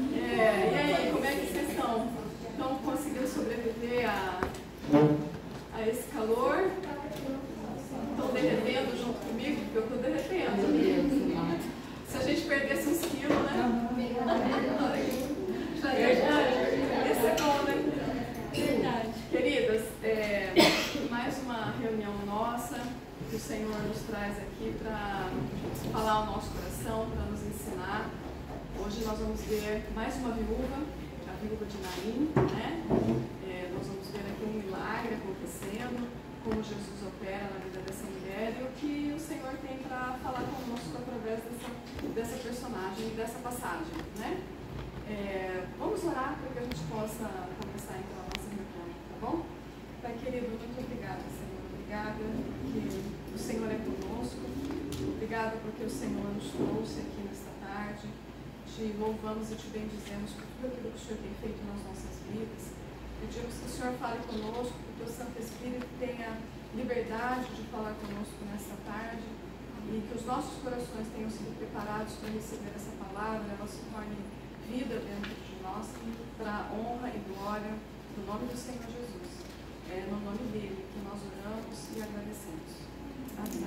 E aí, como é que vocês estão? Estão conseguindo sobreviver a esse calor? Estão derretendo junto comigo? Porque eu estou derretendo. Se a gente perdesse uns quilos, né? Esse é bom, né? Verdade. Queridas, mais uma reunião nossa que o Senhor nos traz aqui para falar ao nosso coração, para nos ensinar. Hoje nós vamos ver mais uma viúva, a viúva de Naim, né? Nós vamos ver aqui um milagre acontecendo, como Jesus opera na vida dessa mulher e o que o Senhor tem para falar conosco através dessa personagem e dessa passagem, né? Vamos orar para que a gente possa começar então a nossa reunião, tá bom? Pai querido, muito obrigada, Senhor. Obrigada porque o Senhor é conosco. Obrigada porque o Senhor nos trouxe aqui nesta tarde. Te louvamos e te bendizemos por tudo aquilo que o Senhor tem feito nas nossas vidas. Pedimos que o Senhor fale conosco, que o Teu Santo Espírito tenha liberdade de falar conosco nesta tarde e que os nossos corações tenham sido preparados para receber essa palavra, ela se torne vida dentro de nós, para a honra e glória do nome do Senhor Jesus. É no nome dele que nós oramos e agradecemos. Amém.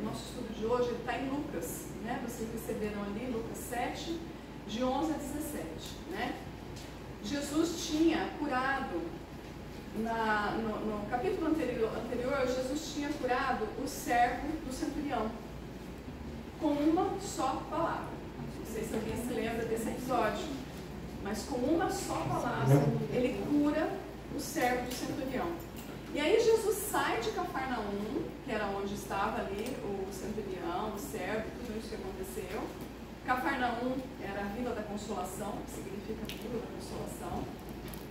Nosso estudo de hoje está em Lucas, né? Vocês receberam ali Lucas 7, de 11 a 17, né? Jesus tinha curado, no capítulo anterior, Jesus tinha curado o servo do centurião com uma só palavra. Não sei se alguém se lembra desse episódio, mas com uma só palavra ele cura o servo do centurião. E aí Jesus sai de Cafarnaum, que era onde estava ali o centurião, o servo, tudo isso que aconteceu. Cafarnaum era a Vila da Consolação, que significa Vila da Consolação.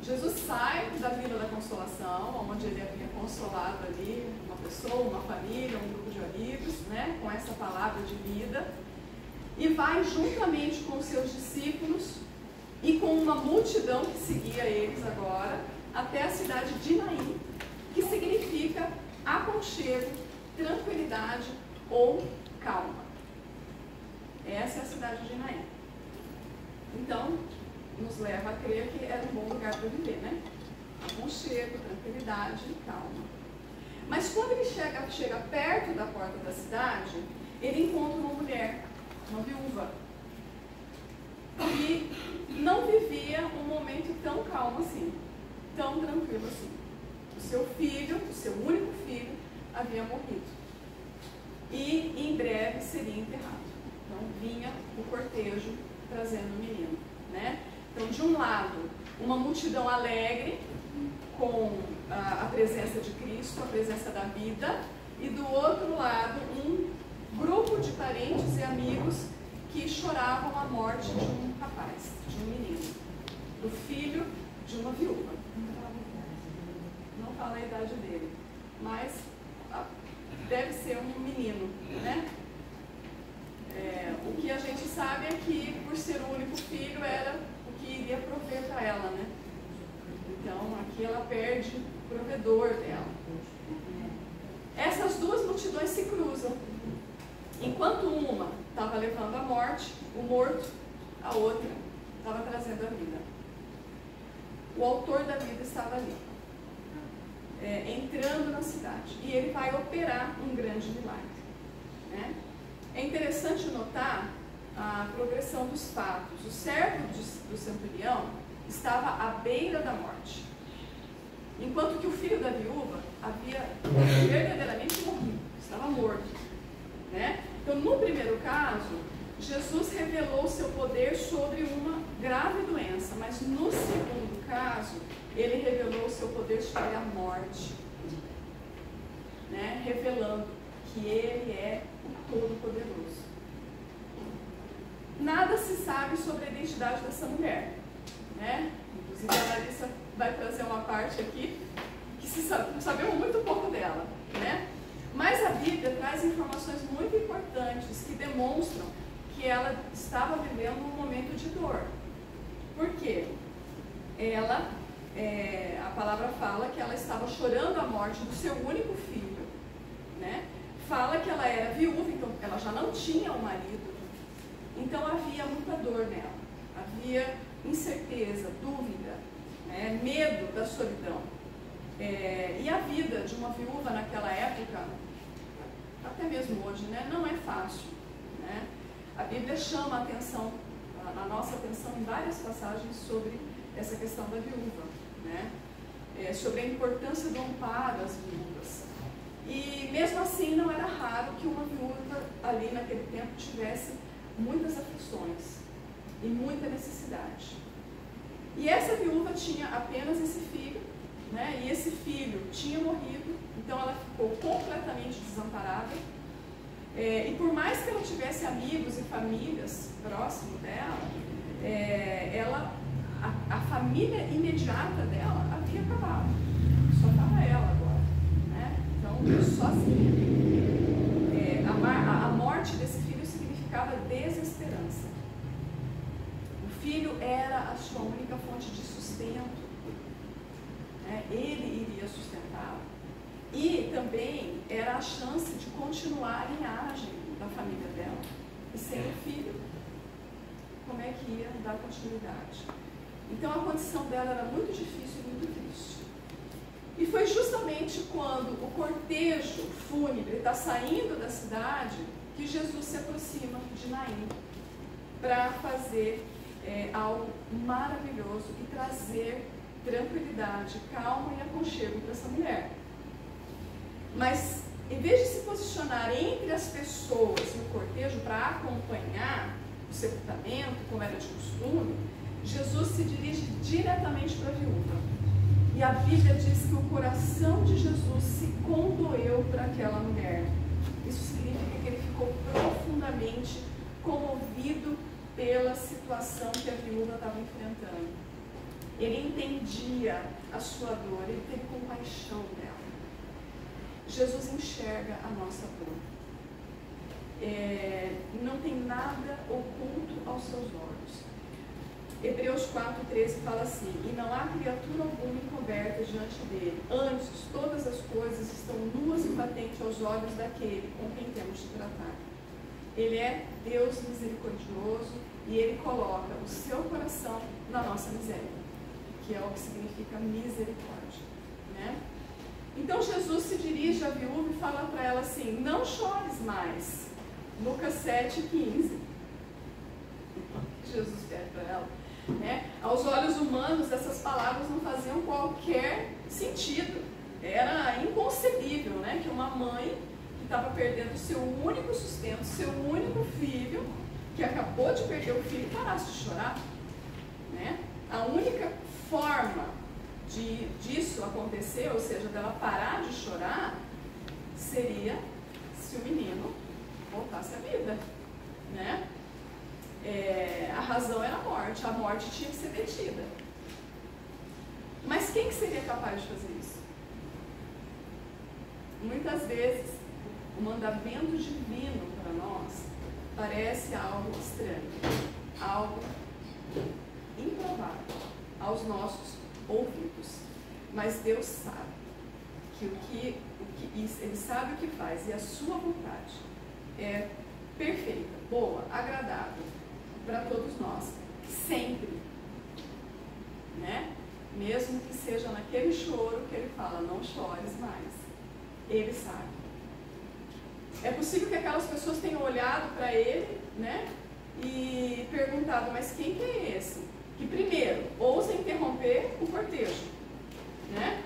Jesus sai da Vila da Consolação, onde ele havia consolado ali uma pessoa, uma família, um grupo de amigos, né, com essa palavra de vida, e vai juntamente com os seus discípulos e com uma multidão que seguia eles agora, até a cidade de Naim, que significa aconchego, tranquilidade ou calma. Essa é a cidade de Naim. Então, nos leva a crer que era um bom lugar para viver, né? Aconchego, tranquilidade e calma. Mas quando ele chega perto da porta da cidade, ele encontra uma mulher, uma viúva, que não vivia um momento tão calmo assim, tão tranquilo assim. O seu filho, o seu único filho, havia morrido. E em breve seria enterrado. Então vinha o cortejo trazendo o menino, né? Então, de um lado, uma multidão alegre com a presença de Cristo, a presença da vida, e do outro lado, um grupo de parentes e amigos que choravam a morte de um rapaz, de um menino, do filho de uma viúva. Não fala a idade dele, mas deve ser um menino, né? O que a gente sabe é que, por ser o único filho, era o que iria prover para ela, né? Então, aqui ela perde o provedor dela. Essas duas multidões se cruzam. Enquanto uma estava levando a morte, o morto, a outra estava trazendo a vida. O autor da vida estava ali, entrando na cidade. E ele vai operar um grande milagre, né? É interessante notar a progressão dos fatos. O servo do centurião estava à beira da morte, enquanto que o filho da viúva havia verdadeiramente morrido, estava morto, né? Então, no primeiro caso, Jesus revelou o seu poder sobre uma grave doença, mas no segundo caso, ele revelou o seu poder sobre a morte, né? Revelando que ele é o Todo-Poderoso. Nada se sabe sobre a identidade dessa mulher, né? Inclusive a Larissa vai trazer uma parte aqui que sabemos muito pouco dela, né? Mas a Bíblia traz informações muito importantes que demonstram que ela estava vivendo um momento de dor. Por quê? A palavra fala que ela estava chorando a morte do seu único filho, né? fala que ela era viúva, então ela já não tinha um marido, então havia muita dor nela, havia incerteza, dúvida, né, medo da solidão. E a vida de uma viúva naquela época, até mesmo hoje, né, não é fácil, né? A Bíblia chama a nossa atenção em várias passagens sobre essa questão da viúva, né? Sobre a importância do amparo às viúvas. E mesmo assim não era raro que uma viúva ali naquele tempo tivesse muitas aflições e muita necessidade. E essa viúva tinha apenas esse filho, né? E esse filho tinha morrido, então ela ficou completamente desamparada. E por mais que ela tivesse amigos e famílias próximo dela, a família imediata dela havia acabado. Só estava ela agora, né? Então, sozinha. A morte desse filho significava desesperança. O filho era a sua única fonte de sustento, né? Ele iria sustentá-la. E também era a chance de continuar a linhagem da família dela. E sem o filho, como é que ia dar continuidade? Então a condição dela era muito difícil e muito triste. E foi justamente quando o cortejo fúnebre está saindo da cidade que Jesus se aproxima de Naim para fazer algo maravilhoso e trazer tranquilidade, calma e aconchego para essa mulher. Mas, em vez de se posicionar entre as pessoas no cortejo para acompanhar o sepultamento, como era de costume, Jesus se dirige diretamente para a viúva. E a Bíblia diz que o coração de Jesus se condoeu para aquela mulher. Isso significa que ele ficou profundamente comovido pela situação que a viúva estava enfrentando. Ele entendia a sua dor, ele teve compaixão dela. Jesus enxerga a nossa dor. Não tem nada oculto aos seus olhos. Hebreus 4,13 fala assim: e não há criatura alguma encoberta diante dele. Antes, todas as coisas estão nuas e patentes aos olhos daquele com quem temos de tratar. Ele é Deus misericordioso e ele coloca o seu coração na nossa miséria, que é o que significa misericórdia, né? Então Jesus se dirige à viúva e fala para ela assim: não chores mais. Lucas 7,15. Jesus pede para ela, né? Aos olhos humanos essas palavras não faziam qualquer sentido. Era inconcebível, né, que uma mãe que estava perdendo seu único sustento, seu único filho, que acabou de perder o filho, parasse de chorar, né? A única forma disso acontecer, ou seja, dela parar de chorar, seria se o menino voltasse à vida, né? A razão era a morte tinha que ser detida. Mas quem que seria capaz de fazer isso? Muitas vezes, o mandamento divino para nós parece algo estranho, algo improvável aos nossos ouvidos. Mas Deus sabe Ele sabe o que faz, e a sua vontade é perfeita, boa, agradável para todos nós, sempre, né? Mesmo que seja naquele choro que ele fala, não chores mais, ele sabe. É possível que aquelas pessoas tenham olhado para ele, né, e perguntado, mas quem que é esse? Que primeiro, ousa interromper o cortejo, né,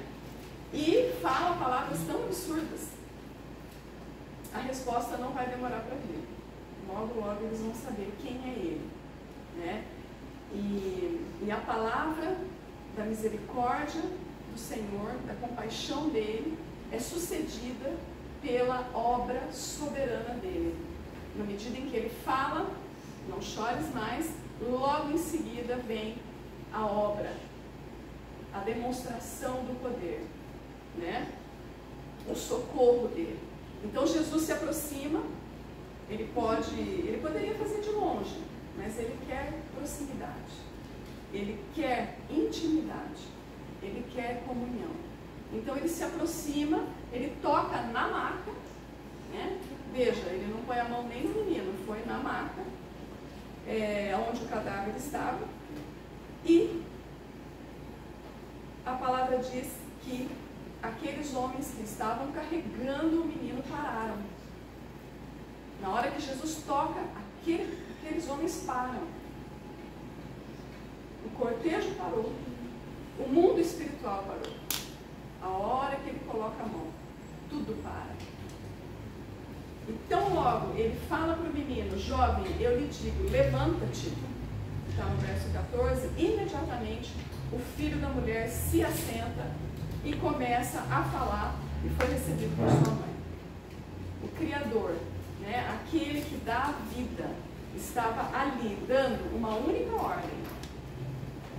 e fala palavras tão absurdas. A resposta não vai demorar para vir. Logo, logo eles vão saber quem é ele, né? E a palavra da misericórdia do Senhor, da compaixão dele, é sucedida pela obra soberana dele. Na medida em que ele fala, não chores mais, logo em seguida vem a obra, a demonstração do poder, né? O socorro dele. Então Jesus se aproxima, ele poderia fazer de longe, mas ele quer proximidade, ele quer intimidade, ele quer comunhão. Então ele se aproxima, ele toca na maca, né? Veja, ele não põe a mão nem no menino, foi na maca, onde o cadáver estava, e a palavra diz que aqueles homens que estavam carregando o menino pararam. Na hora que Jesus toca, aqueles homens param. O cortejo parou, o mundo espiritual parou. A hora que ele coloca a mão, tudo para. Então logo ele fala para o menino: jovem, eu lhe digo, levanta-te. Está no verso 14. Imediatamente o filho da mulher se assenta e começa a falar, e foi recebido por sua mãe. O Criador, né, aquele que dá a vida, estava ali dando uma única ordem.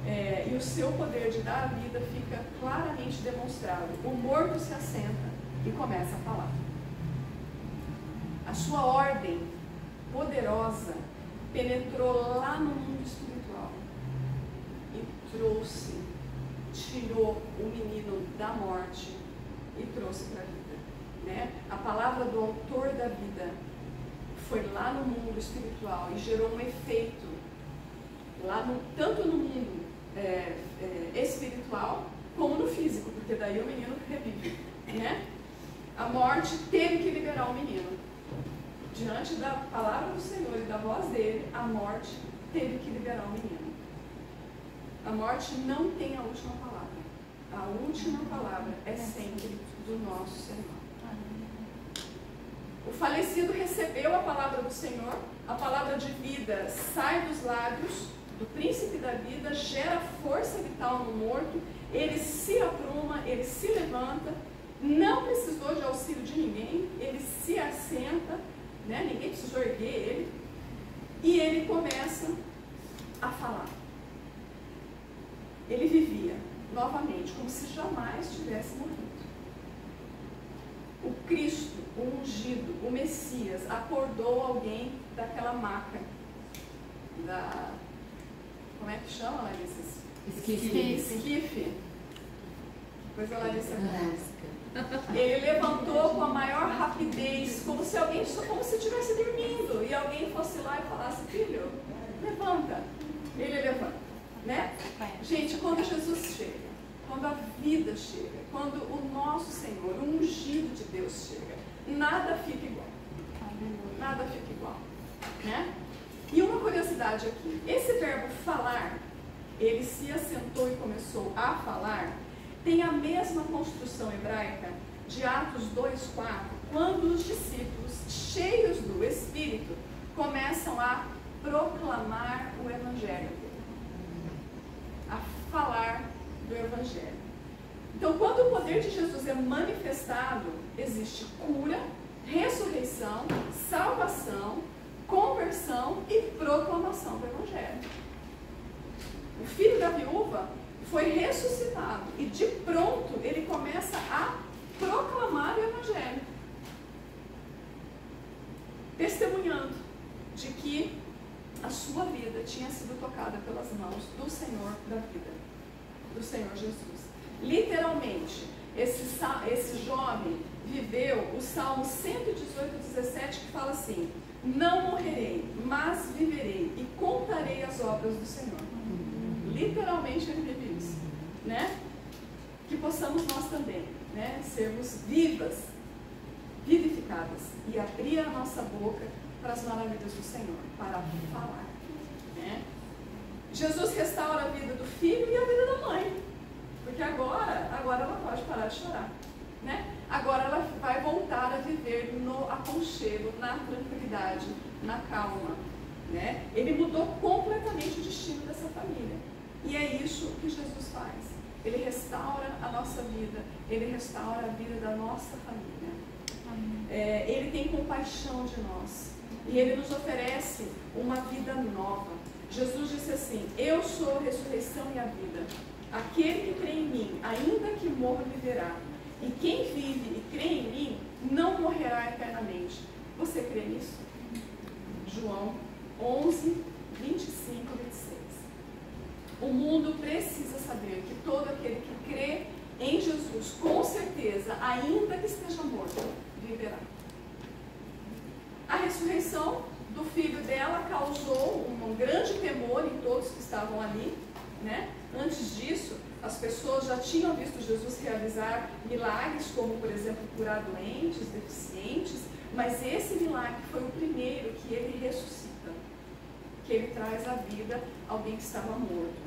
E o seu poder de dar a vida fica claramente demonstrado. O morto se assenta e começa a falar. A sua ordem poderosa penetrou lá no mundo espiritual e tirou o menino da morte e trouxe para a vida, né? A palavra do autor da vida foi lá no mundo espiritual e gerou um efeito lá tanto no mundo espiritual como no físico, porque daí o menino revive, né? A morte teve que liberar o menino. Diante da palavra do Senhor e da voz dele, a morte teve que liberar o menino. A morte não tem a última palavra. A última palavra é sempre do nosso Senhor. O falecido recebeu a palavra do Senhor, a palavra de vida sai dos lábios do príncipe da vida, gera força vital no morto, ele se apruma, ele se levanta, não precisou de auxílio de ninguém, ele se assenta, né? Ninguém precisou erguer ele, e ele começa a falar. Ele vivia novamente, como se jamais tivesse morrido. O Cristo, o ungido, o Messias, acordou alguém daquela maca, como é que chama, Larissa? Esquife. Depois a Larissa busca. Ele levantou com a maior rapidez, como se estivesse dormindo, e alguém fosse lá e falasse: filho, levanta. Ele levanta, né? Gente, quando Jesus chega, quando a vida chega, quando o nosso Senhor, o ungido de Deus chega, nada fica igual. Nada fica igual, né? E uma curiosidade aqui, esse verbo falar, ele se assentou e começou a falar, tem a mesma construção hebraica de Atos 2:4, quando os discípulos, cheios do Espírito, começam a proclamar o Evangelho, a falar do Evangelho. Então, quando o poder de Jesus é manifestado, existe cura, ressurreição, salvação, conversão e proclamação do Evangelho. O filho da viúva foi ressuscitado e de pronto ele começa a proclamar o Evangelho, testemunhando de que a sua vida tinha sido tocada pelas mãos do Senhor da vida, do Senhor Jesus. Literalmente, esse jovem viveu o Salmo 118:17, que fala assim: não morrerei, mas viverei e contarei as obras do Senhor. Literalmente ele vive isso, né? Que possamos nós também, né, sermos vivas, vivificadas e abrir a nossa boca para as maravilhas do Senhor, para falar, né? Jesus restaura a vida do filho e a vida da mãe, porque agora ela pode parar de chorar, né? Agora ela vai voltar a viver no aconchego, na tranquilidade, na calma, né? Ele mudou completamente o destino dessa família. E é isso que Jesus faz. Ele restaura a nossa vida, ele restaura a vida da nossa família. Ele tem compaixão de nós e ele nos oferece uma vida nova. Jesus disse assim: eu sou a ressurreição e a vida. Aquele que crê em mim, ainda que morra, viverá. E quem vive e crê em mim, não morrerá eternamente. Você crê nisso? João 11, 25, 26. O mundo precisa saber que todo aquele que crê em Jesus, com certeza, ainda que esteja morto, viverá. ressurreição do filho dela causou um grande temor em todos que estavam ali, né? Antes disso, as pessoas já tinham visto Jesus realizar milagres, como, por exemplo, curar doentes, deficientes, mas esse milagre foi o primeiro que ele ressuscita, que ele traz à vida alguém que estava morto,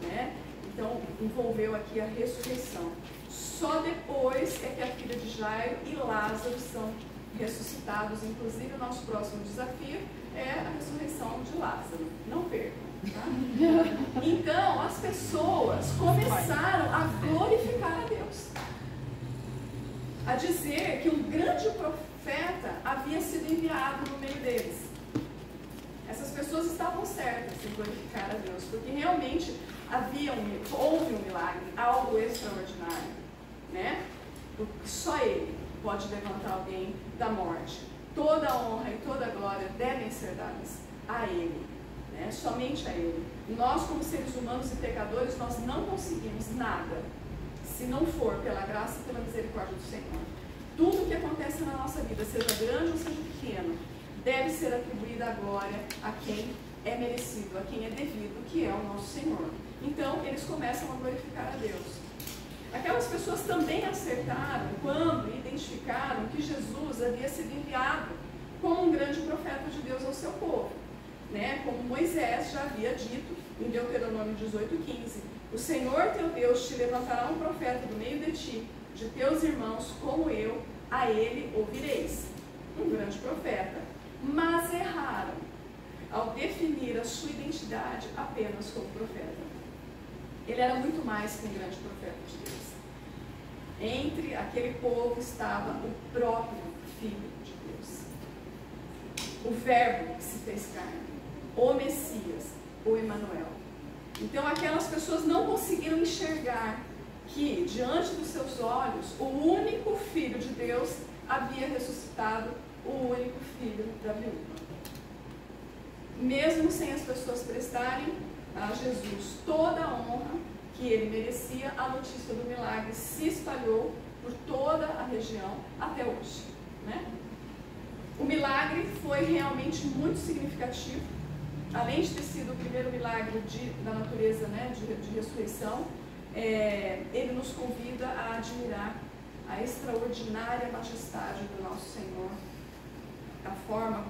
né? Então, envolveu aqui a ressurreição. Só depois é que a filha de Jairo e Lázaro são ressuscitados. Inclusive, o nosso próximo desafio é a ressurreição de Lázaro. Não percam. Tá? Então, as pessoas começaram a glorificar a Deus, a dizer que um grande profeta havia sido enviado no meio deles. Essas pessoas estavam certas em glorificar a Deus, porque realmente houve um milagre, algo extraordinário, né? Porque só Ele pode levantar alguém da morte. Toda a honra e toda a glória devem ser dadas a Ele. Somente a Ele. Nós, como seres humanos e pecadores, nós não conseguimos nada se não for pela graça e pela misericórdia do Senhor. Tudo que acontece na nossa vida, seja grande ou seja pequeno, deve ser atribuída a glória a quem é merecido, a quem é devido, que é o nosso Senhor. Então, eles começam a glorificar a Deus. Aquelas pessoas também acertaram quando identificaram que Jesus havia sido enviado como um grande profeta de Deus ao seu povo. Como Moisés já havia dito em Deuteronômio 18:15, o Senhor teu Deus te levantará um profeta do meio de ti, de teus irmãos, como eu, a ele ouvireis. Um grande profeta. Mas erraram ao definir a sua identidade apenas como profeta. Ele era muito mais que um grande profeta de Deus. Entre aquele povo estava o próprio Filho de Deus, o Verbo que se fez carne, o Messias, o Emanuel. Então aquelas pessoas não conseguiram enxergar que diante dos seus olhos o único Filho de Deus havia ressuscitado o único filho da viúva. Mesmo sem as pessoas prestarem a Jesus toda a honra que ele merecia, a notícia do milagre se espalhou por toda a região até hoje, O milagre foi realmente muito significativo. Além de ter sido o primeiro milagre da natureza, de ressurreição, ele nos convida a admirar a extraordinária majestade do nosso Senhor, a forma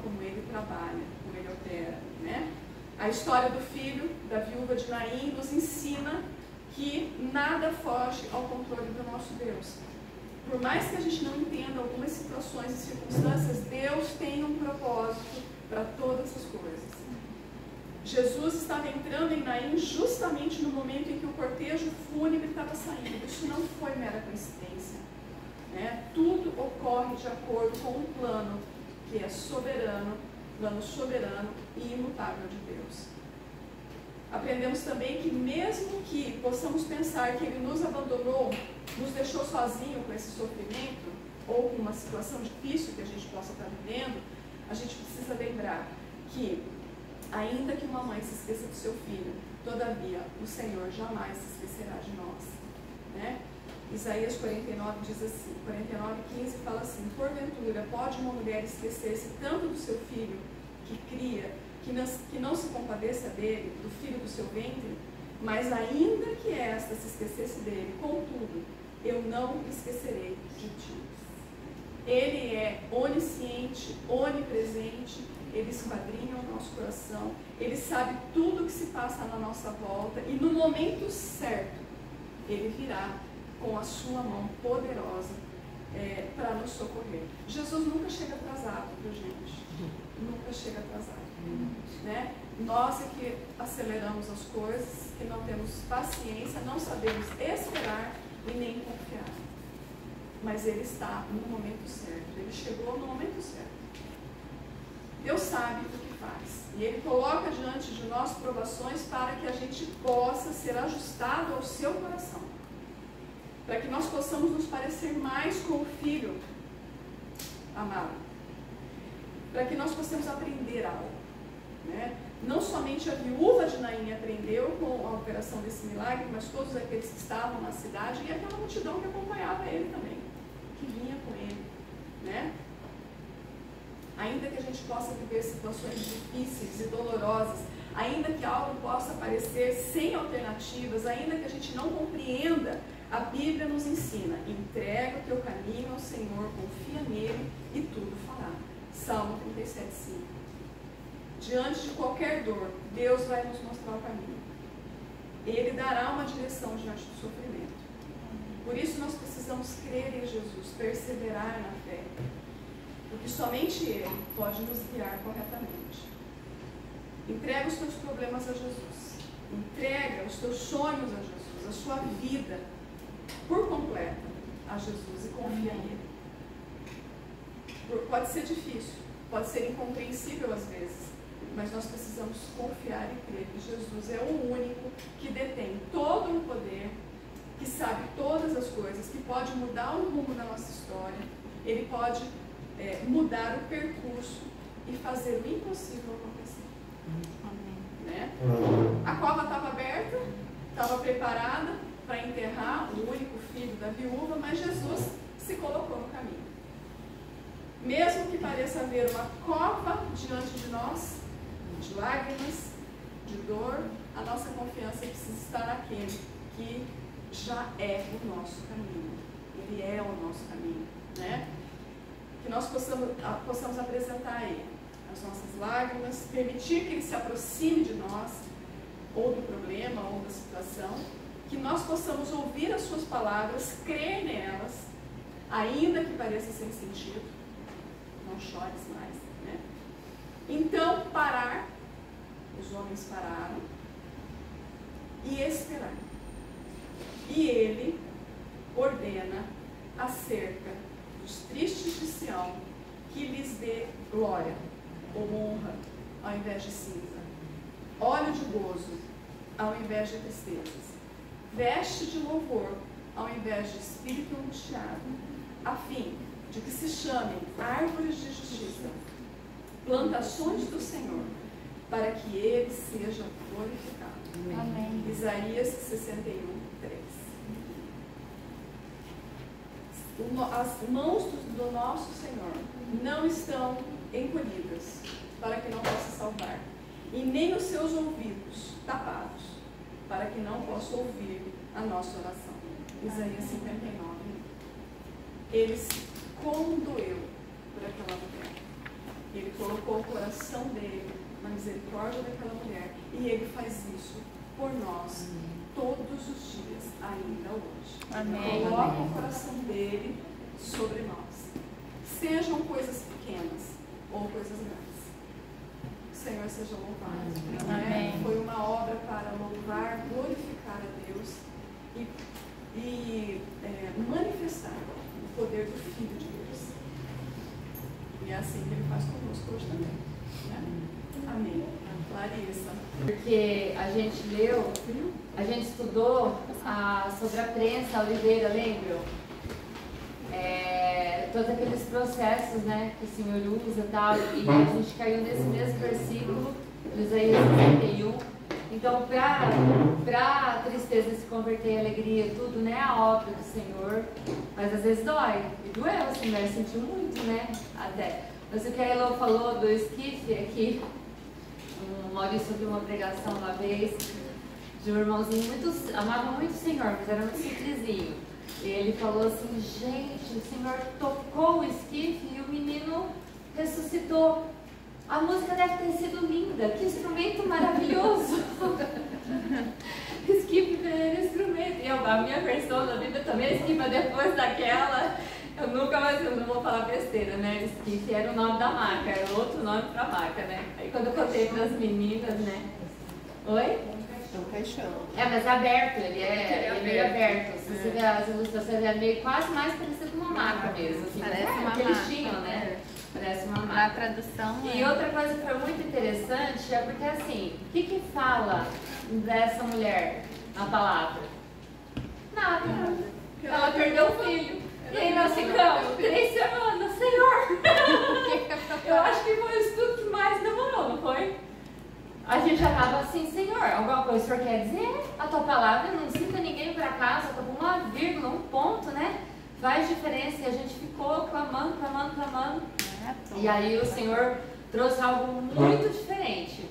como ele trabalha, como ele opera, A história do filho da viúva de Naim nos ensina que nada foge ao controle do nosso Deus. Por mais que a gente não entenda algumas situações e circunstâncias, Deus tem um propósito para todas as coisas. Jesus estava entrando em Naim justamente no momento em que o cortejo fúnebre estava saindo. Isso não foi mera coincidência. Tudo ocorre de acordo com um plano que é soberano, plano soberano e imutável de Deus. Aprendemos também que mesmo que possamos pensar que Ele nos abandonou, nos deixou sozinho com esse sofrimento, ou com uma situação difícil que a gente possa estar vivendo, a gente precisa lembrar que, ainda que uma mãe se esqueça do seu filho, todavia o Senhor jamais se esquecerá de nós. Isaías 49 diz assim, 49:15 fala assim: porventura pode uma mulher esquecer-se tanto do seu filho que cria, que não se compadeça dele, do filho do seu ventre? Mas ainda que esta se esquecesse dele, contudo, eu não me esquecerei de ti. Ele é onisciente, onipresente, ele esquadrinha o nosso coração, ele sabe tudo o que se passa na nossa volta e no momento certo, ele virá com a sua mão poderosa para nos socorrer. Jesus nunca chega atrasado, viu, gente? Nunca chega atrasado. Nós é que aceleramos as coisas, que não temos paciência, não sabemos esperar e nem confiar. Mas Ele está no momento certo. Ele chegou no momento certo. Deus sabe o que faz. E Ele coloca diante de nós provações para que a gente possa ser ajustado ao seu coração. Para que nós possamos nos parecer mais com o Filho amado. Para que nós possamos aprender algo. Não somente a viúva de Naim aprendeu com a operação desse milagre, mas todos aqueles que estavam na cidade e aquela multidão que acompanhava ele também, que vinha com ele. Ainda gente possa viver situações difíceis e dolorosas, ainda que algo possa parecer sem alternativas, ainda que a gente não compreenda, a Bíblia nos ensina: entrega o teu caminho ao Senhor, confia nele e tudo fará. Salmo 37:5. Diante de qualquer dor, Deus vai nos mostrar o caminho. Ele dará uma direção diante do sofrimento. Por isso nós precisamos crer em Jesus, perseverar na fé, porque somente Ele pode nos guiar corretamente. Entrega os teus problemas a Jesus. Entrega os teus sonhos a Jesus, a sua vida por completo a Jesus e confia nele. Pode ser difícil, pode ser incompreensível às vezes, mas nós precisamos confiar e crer que Jesus é o único que detém todo o poder, que sabe todas as coisas, que pode mudar o rumo da nossa história. Ele pode mudar o percurso e fazer o impossível acontecer. Né? A cova estava aberta, estava preparada para enterrar o único filho da viúva, mas Jesus se colocou no caminho. Mesmo que pareça haver uma cova diante de nós, de lágrimas, de dor, a nossa confiança precisa estar naquele que já é o nosso caminho. Ele é o nosso caminho, né? Que nós possamos apresentar a Ele as nossas lágrimas, permitir que Ele se aproxime de nós, ou do problema, ou da situação, que nós possamos ouvir as suas palavras, crer nelas, ainda que pareça sem sentido. Não chores mais, né? Então, parar. Os homens pararam e esperar. E ele ordena acerca dos tristes de Sião que lhes dê glória ou honra ao invés de cinza, óleo de gozo ao invés de tristezas, veste de louvor ao invés de espírito angustiado, a fim de que se chamem árvores de justiça, plantações do Senhor, para que ele seja glorificado. Amém. Isaías 61, 3. As mãos do nosso Senhor não estão encolhidas para que não possa salvar, e nem os seus ouvidos tapados para que não possa ouvir a nossa oração. Isaías 59. Ele se condoeu por aquela mulher. Ele colocou o coração dele na misericórdia daquela mulher, e ele faz isso por nós todos os dias, ainda hoje. Amém. Coloca o coração dele sobre nós, sejam coisas pequenas ou coisas grandes. O Senhor seja louvado. Amém. Foi uma obra para louvar, glorificar a Deus e manifestar o poder do Filho de Deus. E é assim que Ele faz conosco hoje também, né? Amém. Larissa. Porque a gente leu, a gente estudou sobre a prensa, a oliveira, lembram? Todos aqueles processos, né, que o Senhor usa e tal, e a gente caiu nesse mesmo versículo, de Isaías 61. Então, para a tristeza se converter em alegria, tudo, né, a obra do Senhor, mas às vezes dói, e doeu, assim, né, sentiu muito, né, até. Mas o que a Elô falou do esquife aqui, o Maurício ouviu uma pregação uma vez de um irmãozinho amava muito o Senhor, mas era muito simplesinho. E ele falou assim: gente, o Senhor tocou o esquife e o menino ressuscitou. A música deve ter sido linda, que instrumento maravilhoso. Esquife é instrumento. E a minha versão da Bíblia também é esquife, mas depois daquela, eu nunca mais, eu não vou falar besteira, né? Esquife era o nome da maca, era outro nome pra maca, né? Aí quando eu contei pras meninas, né? Oi? Mas aberto, ele é meio aberto. Se você ver as ilustrações, ele é meio quase mais parecido com uma maca mesmo. Assim, parece uma que eles maca. tinham, né? Parece uma Na maca. tradução. E outra coisa que foi muito interessante é porque assim, o que fala dessa mulher na palavra? Nada. Ela perdeu o filho. E aí nós ficamos 3 semanas, Senhor. Eu acho que foi o estudo que mais demorou, não foi? A gente já estava assim: Senhor, alguma coisa o Senhor quer dizer? A tua palavra não cita ninguém para casa, com uma vírgula, um ponto, né? Faz diferença. E a gente ficou clamando. E aí o Senhor trouxe algo muito diferente,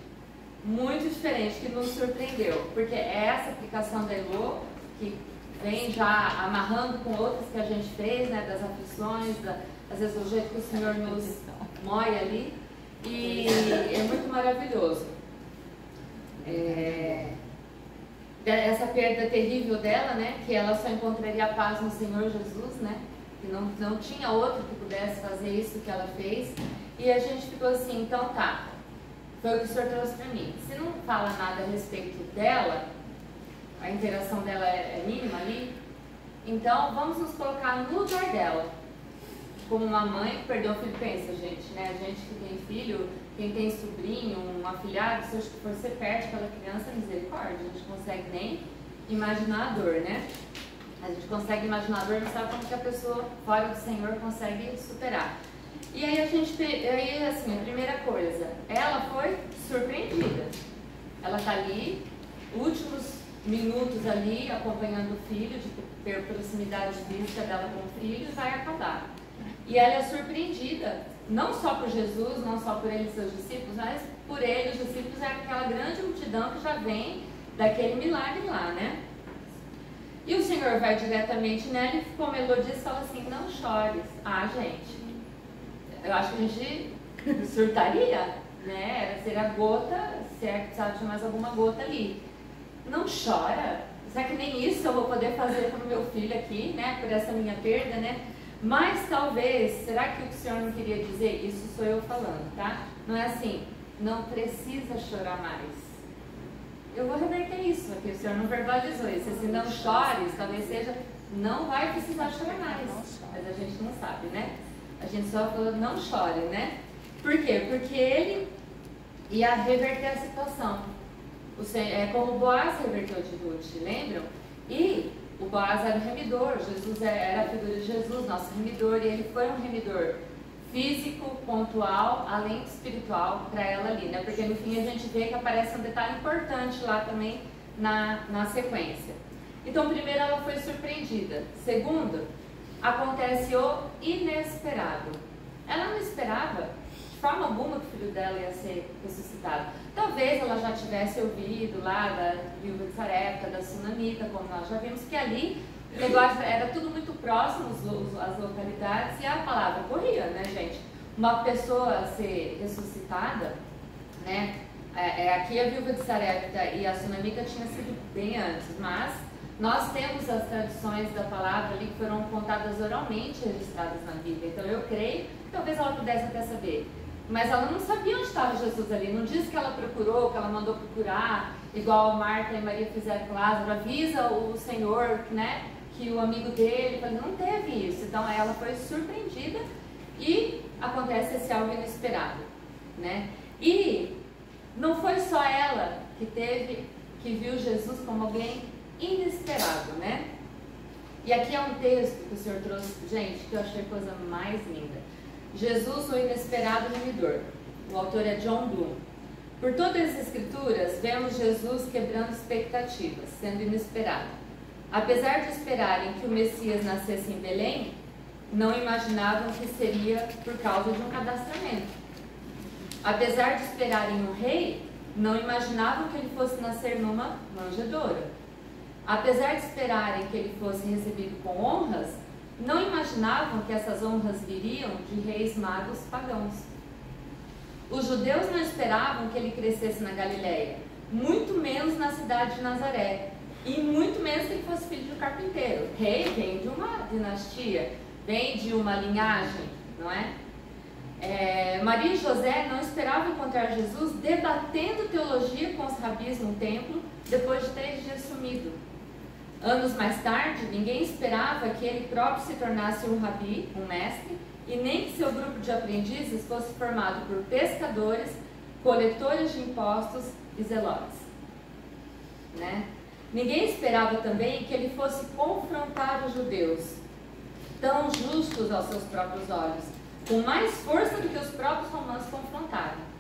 que nos surpreendeu, porque é essa aplicação da Elô, que vem já amarrando com outras que a gente fez, né, das aflições, às vezes o jeito que o Senhor nos mói ali, e é muito maravilhoso. Essa perda terrível dela, né, que ela só encontraria paz no Senhor Jesus, né, que não tinha outro que pudesse fazer isso que ela fez, e a gente ficou assim, então tá, foi o que o Senhor trouxe para mim. Se não fala nada a respeito dela, a interação dela é mínima ali, então vamos nos colocar no lugar dela, como uma mãe que perdeu o filho. Pensa, gente, né, a gente que tem filho, quem tem sobrinho, um afilhado, se você perde aquela criança, misericórdia, a gente não consegue nem imaginar a dor, né? A gente consegue imaginar a dor, não sabe como que a pessoa fora do Senhor consegue superar. E aí assim, a primeira coisa, ela foi surpreendida. Ela tá ali, últimos minutos ali, acompanhando o filho, de ter proximidade física dela com o filho, e vai acabar. E ela é surpreendida, não só por Jesus, não só por ele e seus discípulos, mas por ele, os discípulos, é aquela grande multidão que já vem daquele milagre lá, né? E o Senhor vai diretamente nela e, como Elô disse, fala assim, não chores. Ah, gente, eu acho que a gente surtaria, né? Seria a gota, se é que precisava de mais alguma gota ali. Não chora. Será que nem isso eu vou poder fazer com o meu filho aqui, né? Por essa minha perda, né? Mas talvez, será que o Senhor não queria dizer? Isso sou eu falando, tá? Não é assim, não precisa chorar mais. Eu vou reverter isso aqui, o Senhor não verbalizou isso. Se não chores, talvez seja, não vai precisar chorar mais. Mas a gente não sabe, né? A gente só falou, não chore, né? Por quê? Porque ele ia reverter a situação. É como o Boaz reverteu de Ruth, lembram? E o Boaz era o remidor, Jesus era a figura de Jesus, nosso remidor, e ele foi um remidor físico, pontual, além de espiritual para ela ali, né? Porque no fim a gente vê que aparece um detalhe importante lá também na sequência. Então, primeiro, ela foi surpreendida. Segundo, acontece o inesperado. Ela não esperava de forma alguma que o filho dela ia ser ressuscitado. Talvez ela já tivesse ouvido lá da viúva de Sarepta, da Sunamita, como nós já vimos, que ali o negócio era tudo muito próximo, as localidades, e a palavra corria, né, gente? Uma pessoa ser ressuscitada, né? Aqui a viúva de Sarepta e a Sunamita tinha sido bem antes, mas nós temos as tradições da palavra ali que foram contadas oralmente, registradas na Bíblia. Então eu creio que talvez ela pudesse até saber. Mas ela não sabia onde estava Jesus ali. Não diz que ela procurou, que ela mandou procurar, igual Marta e Maria fizeram com Lázaro. Avisa o Senhor, né, que o amigo dele. Não teve isso. Então ela foi surpreendida e acontece esse algo inesperado, né? E não foi só ela que viu Jesus como alguém inesperado, né? E aqui é um texto que o Senhor trouxe, gente, que eu achei a coisa mais linda. Jesus, o inesperado remidor. O autor é John Bloom. Por todas as escrituras, vemos Jesus quebrando expectativas, sendo inesperado. Apesar de esperarem que o Messias nascesse em Belém, não imaginavam que seria por causa de um cadastramento. Apesar de esperarem um rei, não imaginavam que ele fosse nascer numa manjedoura. Apesar de esperarem que ele fosse recebido com honras, não imaginavam que essas honras viriam de reis magos pagãos. Os judeus não esperavam que ele crescesse na Galileia, muito menos na cidade de Nazaré, e muito menos que ele fosse filho de um carpinteiro. Rei vem de uma dinastia, vem de uma linhagem, não é? Maria e José não esperavam encontrar Jesus debatendo teologia com os rabis no templo depois de 3 dias sumido. Anos mais tarde, ninguém esperava que ele próprio se tornasse um rabi, um mestre, e nem que seu grupo de aprendizes fosse formado por pescadores, coletores de impostos e zelotes, né? Ninguém esperava também que ele fosse confrontar os judeus, tão justos aos seus próprios olhos, com mais força do que os próprios romanos confrontaram.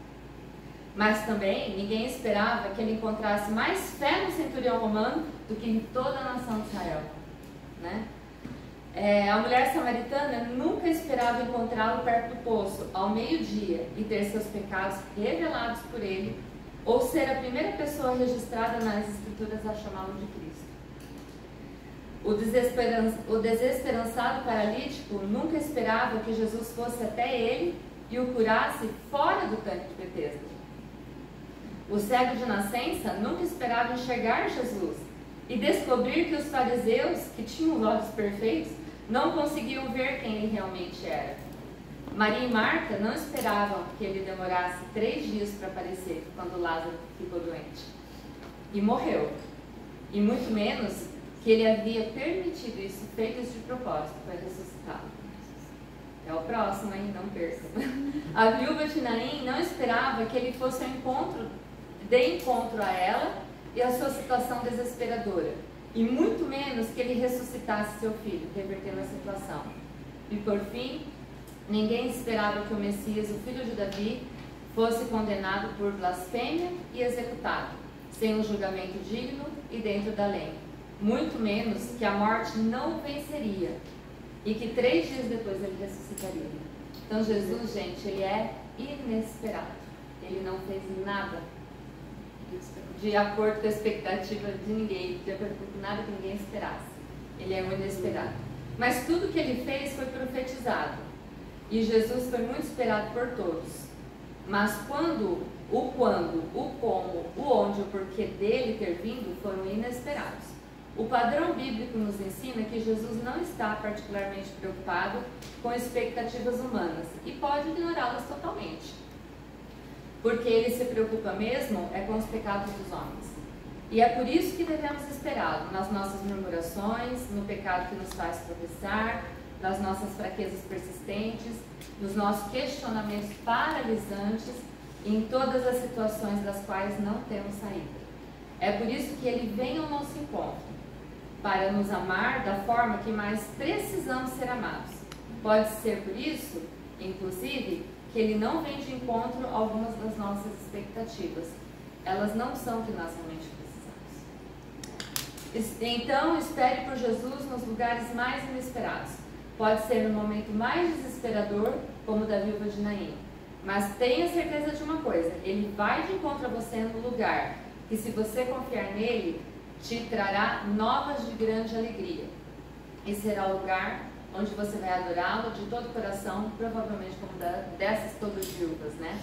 Mas também ninguém esperava que ele encontrasse mais fé no centurião romano do que em toda a nação de Israel, né? A mulher samaritana nunca esperava esperava encontrá-lo perto do poço ao meio-dia e ter seus pecados revelados por ele, ou ser a primeira pessoa registrada nas Escrituras a chamá-lo de Cristo. O desesperançado paralítico nunca esperava que Jesus fosse até ele e o curasse fora do tanque de Betesda. O cego de nascença nunca esperava enxergar Jesus e descobrir que os fariseus, que tinham os olhos perfeitos, não conseguiam ver quem ele realmente era. Maria e Marta não esperavam que ele demorasse 3 dias para aparecer quando Lázaro ficou doente e morreu, e muito menos que ele havia permitido isso, feito isso de propósito, para ressuscitá-lo. É o próximo, hein? Não perca. A viúva de Naim não esperava que ele fosse ao encontro, de encontro a ela e a sua situação desesperadora, e muito menos que ele ressuscitasse seu filho, revertendo a situação. E por fim, ninguém esperava que o Messias, o filho de Davi, fosse condenado por blasfêmia e executado, sem um julgamento digno e dentro da lei. Muito menos que a morte não o venceria e que 3 dias depois ele ressuscitaria. Então Jesus, gente, ele é inesperado. Ele não fez nada de acordo com a expectativa de ninguém, de acordo com nada que ninguém esperasse. Ele é o inesperado. Mas tudo que ele fez foi profetizado. E Jesus foi muito esperado por todos. Mas o como, o onde, o porquê dele ter vindo foram inesperados. O padrão bíblico nos ensina que Jesus não está particularmente preocupado com expectativas humanas e pode ignorá-las totalmente. Porque ele se preocupa mesmo é com os pecados dos homens. E é por isso que devemos esperá-lo nas nossas murmurações, no pecado que nos faz tropeçar, nas nossas fraquezas persistentes, nos nossos questionamentos paralisantes e em todas as situações das quais não temos saída. É por isso que ele vem ao nosso encontro, para nos amar da forma que mais precisamos ser amados. Pode ser por isso, inclusive, que ele não vem de encontro a algumas das nossas expectativas. Elas não são o que nós realmente precisamos. Então, espere por Jesus nos lugares mais inesperados. Pode ser no momento mais desesperador, como o da viúva de Naim. Mas tenha certeza de uma coisa, ele vai de encontro a você no lugar que, se você confiar nele, te trará novas de grande alegria. E será o lugar onde você vai adorá-lo de todo o coração, provavelmente como dessas todas viúvas, né?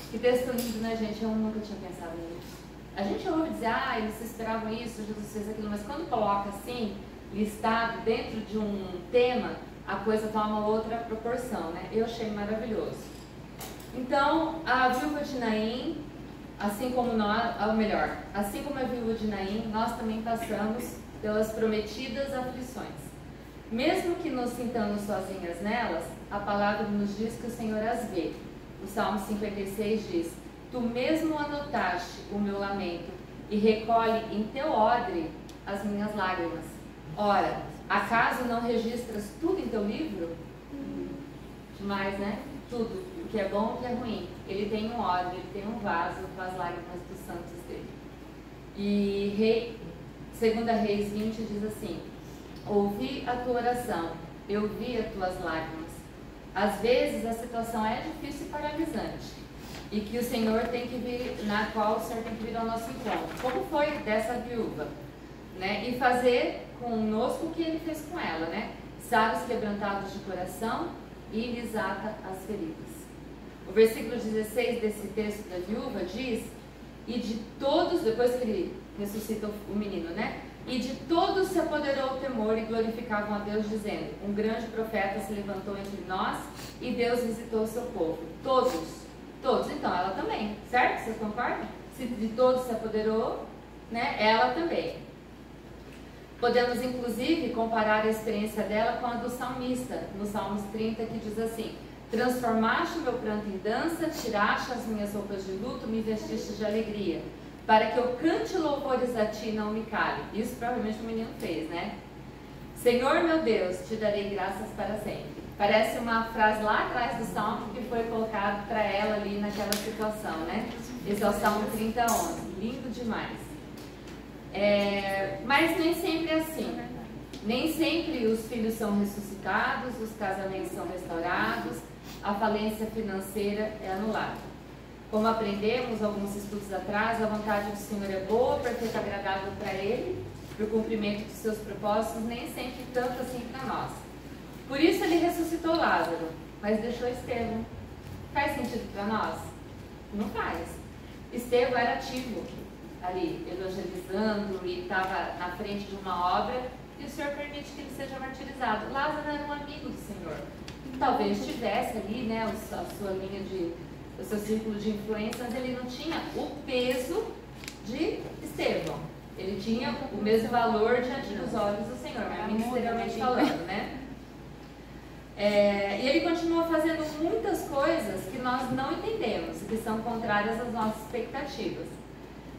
Que texto lindo, né, gente? Eu nunca tinha pensado nisso. A gente ouve dizer, eles esperavam isso, Jesus fez aquilo, mas quando coloca assim, listado dentro de um tema, a coisa toma uma outra proporção, né? Eu achei maravilhoso. Então, a viúva de Naim, assim como a viúva de Naim, nós também passamos pelas prometidas aflições. Mesmo que nos sintamos sozinhas nelas, a palavra nos diz que o Senhor as vê. O Salmo 56 diz: Tu mesmo anotaste o meu lamento e recolhe em teu odre as minhas lágrimas. Ora, acaso não registras tudo em teu livro? Demais, né? Tudo, o que é bom e o que é ruim. Ele tem um odre, ele tem um vaso com as lágrimas dos santos dele. E 2 Reis 20 diz assim: Ouvi a tua oração, eu vi as tuas lágrimas. Às vezes a situação é difícil e paralisante, e que o Senhor tem que vir, na qual o Senhor tem que vir ao nosso encontro, como foi dessa viúva, né? E fazer conosco o que ele fez com ela, né? Sara os quebrantados de coração e lhes ata as feridas. O versículo 16 desse texto da viúva diz: e de todos, depois que ele ressuscita o menino, né? E de todos se apoderou o temor e glorificavam a Deus, dizendo: um grande profeta se levantou entre nós e Deus visitou o seu povo. Todos. Então ela também, certo? Vocês concordam? Se de todos se apoderou, né? Ela também. Podemos inclusive comparar a experiência dela com a do salmista, no Salmos 30, que diz assim: transformaste o meu pranto em dança, tiraste as minhas roupas de luto, me vestiste de alegria, para que eu cante louvores a ti e não me cale. Isso provavelmente o menino fez, né? Senhor meu Deus, te darei graças para sempre. Parece uma frase lá atrás do Salmo que foi colocado para ela ali naquela situação, né? Esse é o Salmo 30:11. Lindo demais. Mas nem sempre é assim. Nem sempre os filhos são ressuscitados, os casamentos são restaurados, a falência financeira é anulada. Como aprendemos alguns estudos atrás, a vontade do Senhor é boa, perfeita e agradável para Ele, para o cumprimento dos seus propósitos, nem sempre tanto assim para nós. Por isso Ele ressuscitou Lázaro, mas deixou Estevão. Faz sentido para nós? Não faz. Estevão era ativo ali, evangelizando e estava na frente de uma obra, e o Senhor permite que ele seja martirizado. Lázaro era um amigo do Senhor. Talvez tivesse ali, né, a sua linha o seu círculo de influência, mas ele não tinha o peso de Estevão. Ele tinha o mesmo valor diante dos olhos do Senhor, ministerialmente falando, né? E ele continua fazendo muitas coisas que nós não entendemos, que são contrárias às nossas expectativas.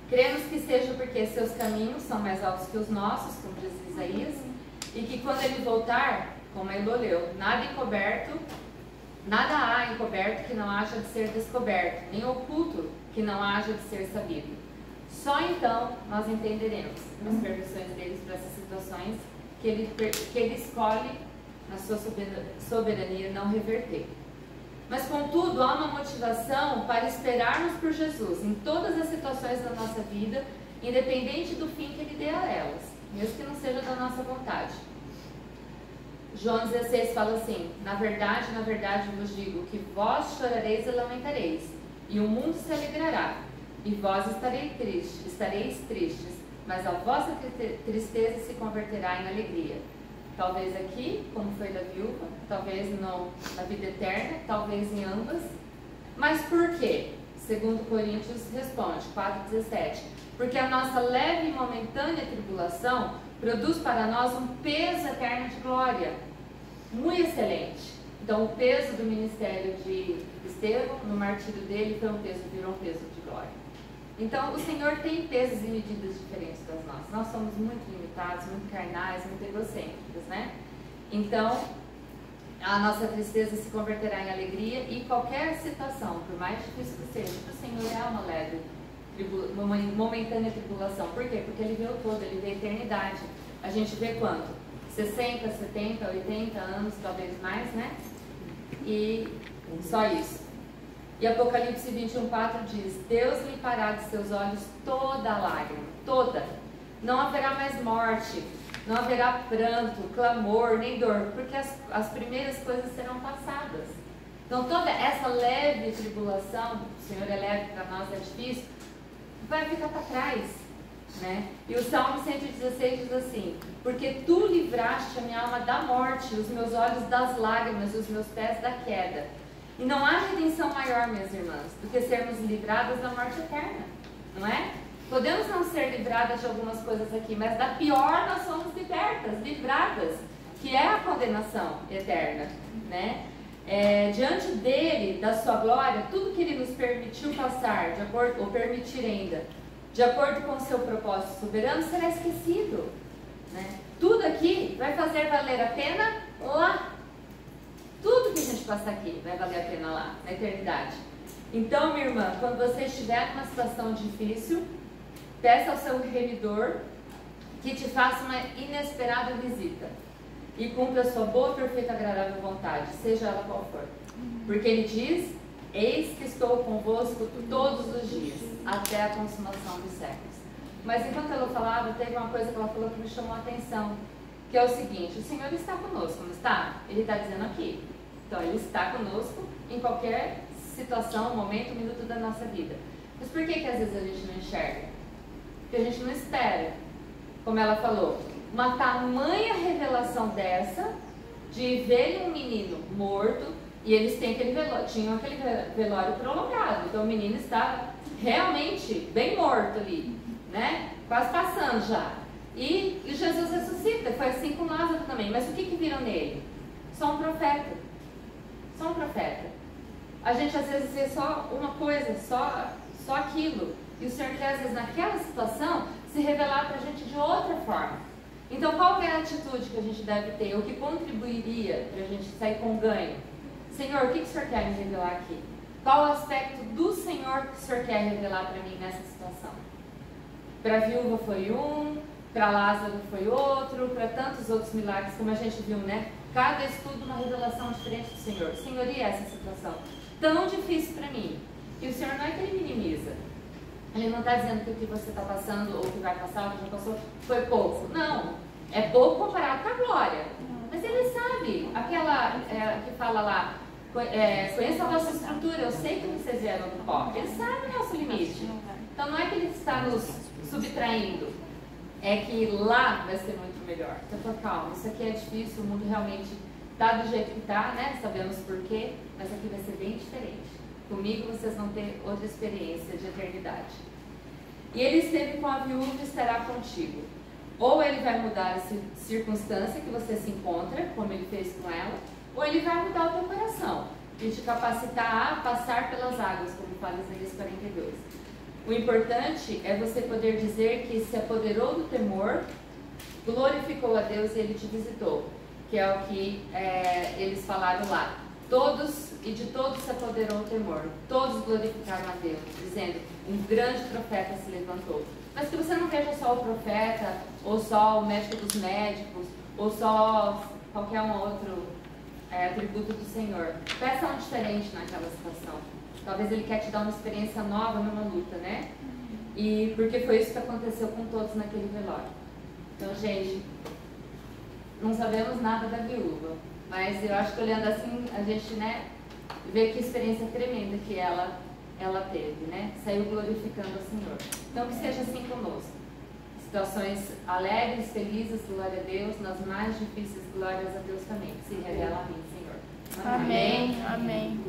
Cremos que seja porque seus caminhos são mais altos que os nossos, como diz Isaías, e que quando ele voltar, como a Elô leu, nada há encoberto que não haja de ser descoberto, nem oculto que não haja de ser sabido. Só então nós entenderemos as permissões deles para essas situações que ele escolhe na sua soberania não reverter. Mas contudo, há uma motivação para esperarmos por Jesus em todas as situações da nossa vida, independente do fim que Ele dê a elas, mesmo que não seja da nossa vontade. João 16 fala assim: na verdade vos digo que vós chorareis e lamentareis, e o mundo se alegrará, e vós estareis tristes, mas a vossa tristeza se converterá em alegria. Talvez aqui, como foi da viúva, talvez na vida eterna, talvez em ambas. Mas por quê? Segundo Coríntios responde, 4,17. Porque a nossa leve e momentânea tribulação produz para nós um peso eterno de glória. Muito excelente. Então, o peso do ministério de Estevão, no martírio dele, virou um peso de glória. Então, o Senhor tem pesos e medidas diferentes das nossas. Nós somos muito limitados, muito carnais, muito egocêntricos, né? Então, a nossa tristeza se converterá em alegria e qualquer situação, por mais difícil que seja, para o Senhor é uma leve, momentânea tribulação. Por quê? Porque Ele vê o todo, Ele vê a eternidade. A gente vê quanto? 60, 70, 80 anos, talvez mais, né? E só isso. E Apocalipse 21:4 diz: Deus limpará de seus olhos toda lágrima, toda. Não haverá mais morte, não haverá pranto, clamor, nem dor, porque as primeiras coisas serão passadas. Então toda essa leve tribulação, o Senhor é leve, para nós é difícil, vai ficar para trás, né? E o Salmo 116 diz assim: porque tu livraste a minha alma da morte, os meus olhos das lágrimas, os meus pés da queda. E não há redenção maior, minhas irmãs, do que sermos livradas da morte eterna, não é? Podemos não ser livradas de algumas coisas aqui, mas da pior nós somos livradas, que é a condenação eterna, né? Diante dele, da sua glória, tudo que ele nos permitiu passar, ou permitir ainda, de acordo com o seu propósito soberano, será esquecido, né? Tudo aqui vai fazer valer a pena lá. Tudo que a gente passar aqui vai valer a pena lá, na eternidade. Então, minha irmã, quando você estiver numa situação difícil, peça ao seu remidor que te faça uma inesperada visita e cumpra a sua boa, perfeita, agradável vontade, seja ela qual for. Porque ele diz: eis que estou convosco todos os dias, até a consumação dos séculos. Mas enquanto ela falava, teve uma coisa que ela falou que me chamou a atenção, que é o seguinte: o Senhor está conosco, não está? Ele está dizendo aqui. Então, Ele está conosco em qualquer situação, momento, minuto da nossa vida. Mas por que às vezes a gente não enxerga? Porque a gente não espera. Como ela falou, uma tamanha revelação dessa, de ver um menino morto, e eles tinham aquele velório prolongado. Então, o menino estava realmente bem morto ali, né? Quase passando já. E Jesus ressuscita, foi assim com Lázaro também. Mas o que viram nele? Só um profeta. Só um profeta. A gente às vezes vê só uma coisa, só aquilo. E o Senhor quer às vezes naquela situação se revelar para a gente de outra forma. Então qual é a atitude que a gente deve ter? O que contribuiria para a gente sair com ganho? Senhor, o que o Senhor quer me revelar aqui? Qual o aspecto do Senhor que o Senhor quer revelar para mim nessa situação? Para a viúva foi um, para Lázaro foi outro, para tantos outros milagres, como a gente viu, né? Cada estudo uma revelação diferente do Senhor. Senhor, e essa situação? Tão difícil para mim. E o Senhor não é que Ele minimiza. Ele não está dizendo que o que você está passando, ou que vai passar, ou que já passou, foi pouco. Não. É pouco comparado com a glória. Mas Ele sabe. Aquela que fala lá, conheça a vossa estrutura, eu sei que vocês vieram do pó. Ele sabe o nosso limite. Então não é que Ele está nos subtraindo. É que lá vai ser muito melhor. Então, calma, isso aqui é difícil, o mundo realmente está do jeito que está, né? Sabemos por quê, mas aqui vai ser bem diferente. Comigo vocês vão ter outra experiência de eternidade. E ele esteve com a viúva e estará contigo. Ou ele vai mudar a circunstância que você se encontra, como ele fez com ela, ou ele vai mudar o teu coração e te capacitar a passar pelas águas, como fala Isaías 42. O importante é você poder dizer que se apoderou do temor, glorificou a Deus e Ele te visitou, que é o que eles falaram lá. Todos e de todos se apoderou o temor, todos glorificaram a Deus, dizendo, um grande profeta se levantou. Mas que você não veja só o profeta, ou só o médico dos médicos, ou só qualquer um outro atributo do Senhor. Peça um diferente naquela situação. Talvez Ele quer te dar uma experiência nova numa luta, né? E porque foi isso que aconteceu com todos naquele velório. Então, gente, não sabemos nada da viúva, mas eu acho que olhando assim, a gente, né, vê que experiência tremenda que ela teve, né? Saiu glorificando o Senhor. Então, que seja assim conosco. Situações alegres, felizes, glória a Deus, nas mais difíceis, glórias a Deus também. Se revela a mim, Senhor. Amém. Amém.